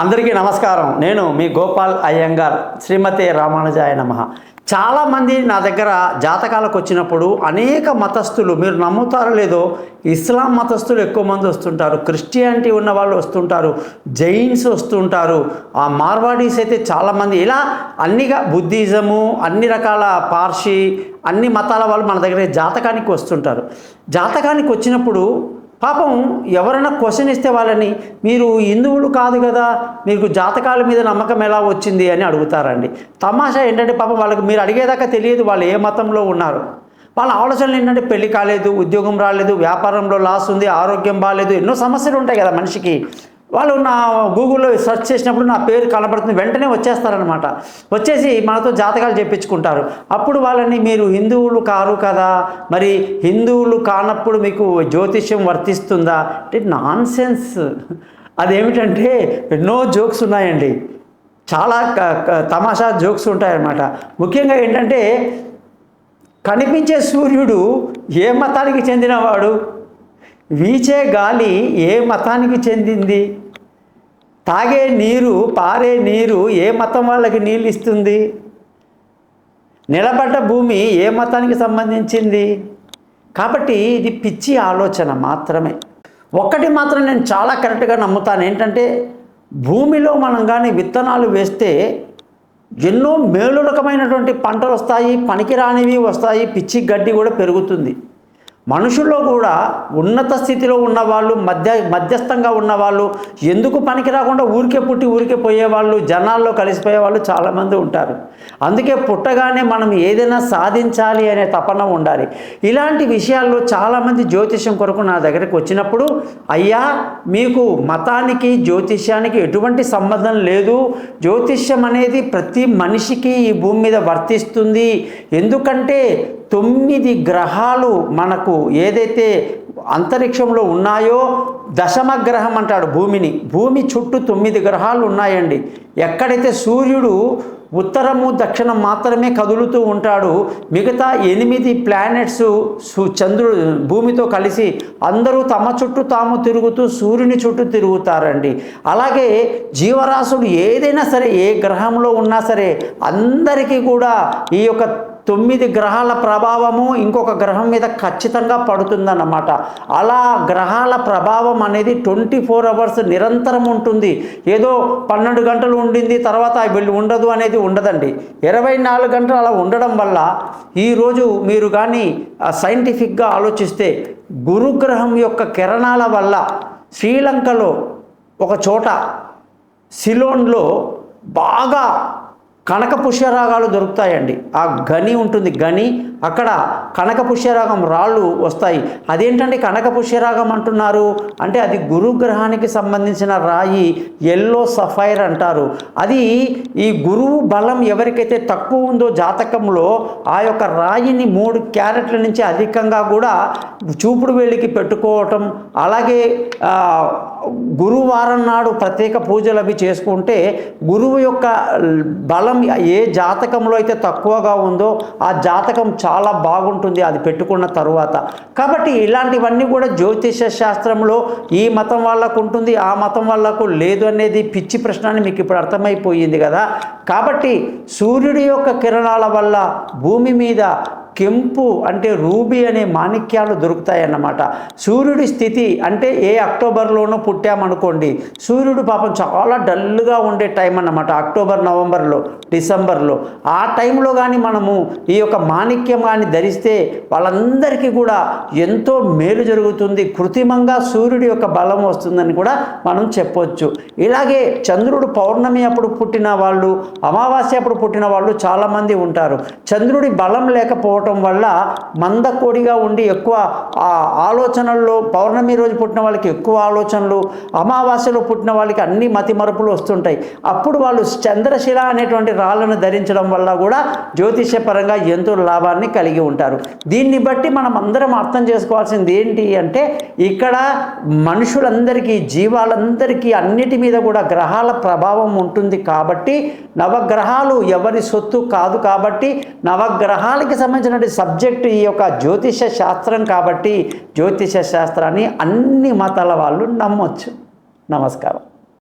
అందరికీ నమస్కారం. నేను మీ గోపాల్ అయ్యంగార్. శ్రీమతే రామానుజాయ నమః. చాలామంది నా దగ్గర జాతకాలకు వచ్చినప్పుడు అనేక మతస్థులు, మీరు నమ్ముతారో లేదో, ఇస్లాం మతస్థులు ఎక్కువ మంది వస్తుంటారు, క్రిస్టియానిటీ ఉన్న వాళ్ళు వస్తుంటారు, జైన్స్ వస్తుంటారు, ఆ మార్వాడీస్ అయితే చాలామంది, ఇలా అన్నిగా బుద్ధిజము, అన్ని రకాల పార్సీ, అన్ని మతాల వాళ్ళు మన దగ్గర జాతకానికి వస్తుంటారు. జాతకానికి వచ్చినప్పుడు పాపం ఎవరైనా క్వశ్చన్ ఇస్తే వాళ్ళని, మీరు హిందువులు కాదు కదా, మీకు జాతకాల మీద నమ్మకం ఎలా వచ్చింది అని అడుగుతారండి. తమాషా ఏంటంటే పాపం వాళ్ళకి మీరు అడిగేదాకా తెలియదు వాళ్ళు ఏ మతంలో ఉన్నారు. వాళ్ళ ఆలోచనలు ఏంటంటే పెళ్లి కాలేదు, ఉద్యోగం రాలేదు, వ్యాపారంలో లాస్ ఉంది, ఆరోగ్యం బాగాలేదు, ఎన్నో సమస్యలు ఉంటాయి కదా మనిషికి. వాళ్ళు నా గూగుల్లో సెర్చ్ చేసినప్పుడు నా పేరు కనబడుతుంది, వెంటనే వచ్చేస్తారనమాట. వచ్చేసి మనతో జాతకాలు చెప్పించుకుంటారు. అప్పుడు వాళ్ళని, మీరు హిందువులు కారు కదా, మరి హిందువులు కానప్పుడు మీకు జ్యోతిష్యం వర్తిస్తుందా అంటే నాన్ సెన్స్. అదేమిటంటే ఎన్నో జోక్స్ ఉన్నాయండి, చాలా తమాషా జోక్స్ ఉంటాయన్నమాట. ముఖ్యంగా ఏంటంటే, కనిపించే సూర్యుడు ఏ మతానికి చెందినవాడు, వీచే గాలి ఏ మతానికి చెందింది, తాగే నీరు, పారే నీరు ఏ మతం వాళ్ళకి నీళ్ళు ఇస్తుంది, నిలబడ్డ భూమి ఏ మతానికి సంబంధించింది. కాబట్టి ఇది పిచ్చి ఆలోచన మాత్రమే. ఒక్కటి మాత్రం నేను చాలా కరెక్ట్గా నమ్ముతాను, ఏంటంటే భూమిలో మనం కానీ విత్తనాలు వేస్తే ఎన్నో మేలు రకమైనటువంటి పంటలు వస్తాయి, పనికిరానివి వస్తాయి, పిచ్చి గడ్డి కూడా పెరుగుతుంది. మనుషుల్లో కూడా ఉన్నత స్థితిలో ఉన్నవాళ్ళు, మధ్యస్థంగా ఉన్నవాళ్ళు, ఎందుకు పనికి రాకుండా ఊరికే పుట్టి ఊరికే పోయేవాళ్ళు, జనాల్లో కలిసిపోయేవాళ్ళు చాలామంది ఉంటారు. అందుకే పుట్టగానే మనం ఏదైనా సాధించాలి అనే తపన ఉండాలి. ఇలాంటి విషయాల్లో చాలామంది జ్యోతిష్యం కొరకు నా దగ్గరికి వచ్చినప్పుడు, అయ్యా మీకు మతానికి జ్యోతిష్యానికి ఎటువంటి సంబంధం లేదు, జ్యోతిష్యం అనేది ప్రతి మనిషికి ఈ భూమి మీద వర్తిస్తుంది. ఎందుకంటే 9 గ్రహాలు మనకు ఏదైతే అంతరిక్షంలో ఉన్నాయో, దశమ గ్రహం అంటాడు భూమిని. భూమి చుట్టూ 9 గ్రహాలు ఉన్నాయండి. ఎక్కడైతే సూర్యుడు ఉత్తరము దక్షిణం మాత్రమే కదులుతూ ఉంటాడు, మిగతా 8 ప్లానెట్స్ చంద్రుడు భూమితో కలిసి అందరూ తమ చుట్టూ తాము తిరుగుతూ సూర్యుని చుట్టూ తిరుగుతారండి. అలాగే జీవరాశులు ఏదైనా సరే, ఏ గ్రహంలో ఉన్నా సరే, అందరికీ కూడా ఈ యొక్క 9 గ్రహాల ప్రభావము ఇంకొక గ్రహం మీద ఖచ్చితంగా పడుతుందన్నమాట. అలా గ్రహాల ప్రభావం అనేది 24 అవర్స్ నిరంతరం ఉంటుంది. ఏదో 12 గంటలు ఉండింది తర్వాత వీళ్ళు ఉండదు అనేది ఉండదండి. 24 గంటలు అలా ఉండడం వల్ల ఈరోజు మీరు కానీ సైంటిఫిక్గా ఆలోచిస్తే, గురుగ్రహం యొక్క కిరణాల వల్ల శ్రీలంకలో ఒక చోట సిలోన్లో బాగా కనక పుష్యరాగాలు దొరుకుతాయండి. ఆ గని ఉంటుంది, గని, అక్కడ కనక పుష్యరాగం రాళ్ళు వస్తాయి. అదేంటంటే కనక పుష్యరాగం అంటున్నారు అంటే అది గురుగ్రహానికి సంబంధించిన రాయి, ఎల్లో సఫైర్ అంటారు. అది ఈ గురువు బలం ఎవరికైతే తక్కువ ఉందో జాతకంలో, ఆ యొక్క రాయిని 3 క్యారెట్ల నుంచి అధికంగా కూడా చూపుడు వేలికి పెట్టుకోవటం, అలాగే గురువారం నాడు ప్రత్యేక పూజలు అవి చేసుకుంటే గురువు యొక్క బలం ఏ జాతకంలో అయితే తక్కువగా ఉందో ఆ జాతకం చాలా బాగుంటుంది అది పెట్టుకున్న తరువాత. కాబట్టి ఇలాంటివన్నీ కూడా జ్యోతిష శాస్త్రంలో ఈ మతం వాళ్ళకు ఉంటుంది, ఆ మతం వాళ్ళకు లేదు అనేది పిచ్చి ప్రశ్న అని మీకు ఇప్పుడు అర్థమైపోయింది కదా. కాబట్టి సూర్యుడి యొక్క కిరణాల వల్ల భూమి మీద కెంపు అంటే రూబీ అనే మాణిక్యాలు దొరుకుతాయన్నమాట. సూర్యుడి స్థితి అంటే ఏ అక్టోబర్లోనూ పుట్టామనుకోండి, సూర్యుడు పాపం చాలా డల్గా ఉండే టైం అన్నమాట. అక్టోబర్, నవంబర్లో, డిసెంబర్లో ఆ టైంలో కానీ మనము ఈ యొక్క మాణిక్యం కానీ ధరిస్తే వాళ్ళందరికీ కూడా ఎంతో మేలు జరుగుతుంది. కృత్రిమంగా సూర్యుడి యొక్క బలం వస్తుందని కూడా మనం చెప్పొచ్చు. ఇలాగే చంద్రుడు పౌర్ణమి అప్పుడు పుట్టిన వాళ్ళు, అమావాస్య అప్పుడు పుట్టిన వాళ్ళు చాలామంది ఉంటారు. చంద్రుడి బలం లేకపోవడం వల్ల మందకోడిగా ఉండి ఎక్కువ ఆలోచనల్లో, పౌర్ణమి రోజు పుట్టిన వాళ్ళకి ఎక్కువ ఆలోచనలు, అమావాస్యలో పుట్టిన వాళ్ళకి అన్ని మతిమరుపులు వస్తుంటాయి. అప్పుడు వాళ్ళు చంద్రశిల అనేటువంటి రాళ్ళను ధరించడం వల్ల కూడా జ్యోతిష్యపరంగా ఎంతో లాభాన్ని కలిగి ఉంటారు. దీన్ని బట్టి మనం అందరం అర్థం చేసుకోవాల్సింది ఏంటి అంటే, ఇక్కడ మనుషులందరికీ, జీవాలందరికీ అన్నిటి మీద కూడా గ్రహాల ప్రభావం ఉంటుంది. కాబట్టి నవగ్రహాలు ఎవరి సొత్తు కాదు. కాబట్టి నవగ్రహాలకి సంబంధించిన సబ్జెక్టు ఈ యొక్క జ్యోతిష శాస్త్రం. కాబట్టి జ్యోతిష శాస్త్రాన్ని అన్ని మతాల వాళ్ళు నమ్మొచ్చు. నమస్కారం.